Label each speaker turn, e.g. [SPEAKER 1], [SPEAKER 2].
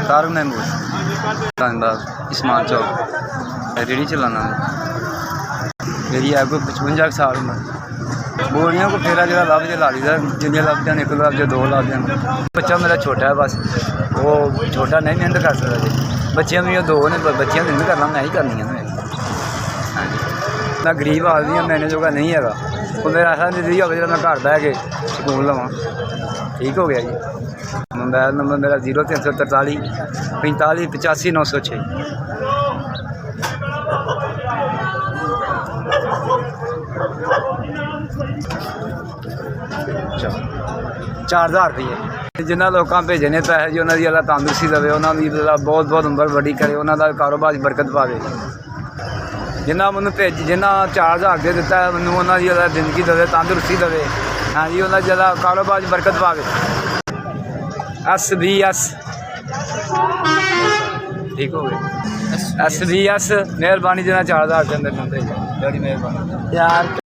[SPEAKER 1] Tarak Mahmood small चौक ready चलाना मेरी है कोई 55 साल उम्र बोलियां को फेरा जो लभ जो ला लीदा जिन्हें लभ जान एक लभ जो दो लभ जान बच्चा मेरा छोटा है बस वो छोटा नहीं मेहनत कर सकता जी बच्चियां भी दो ने बच्चियां मेहनत करना मैं ही करनी है मैं गरीब आदमी हाँ मैंने जोगा नहीं है वो मेरा ऐसा नहीं हो मैं घर बह के स्कूल लवां ठीक हो गया जी। मोबाइल नंबर मेरा 0343 45 85 906 4,000 रुपये जिन्होंने लोगों भेजने पैसे जी उन्होंने अल्लाह तंदुरुस्ती देवे उन्होंने बहुत बहुत उम्र बड़ी करे उन्होंने कारोबार बरकत पावे जिन्हें मैं भेज जिन्हें 4,000 दे दिता है मैं उन्होंने अल्लाह जिंदगी देवे तंदुरुस्ती देवे हाँ जी उन्होंने अल्लाह कारोबार बरकत पावे SBS ठीक हो गए SBS मेहरबानी जिन्हें 4,000 के अंदर बड़ी मेहरबानी यार।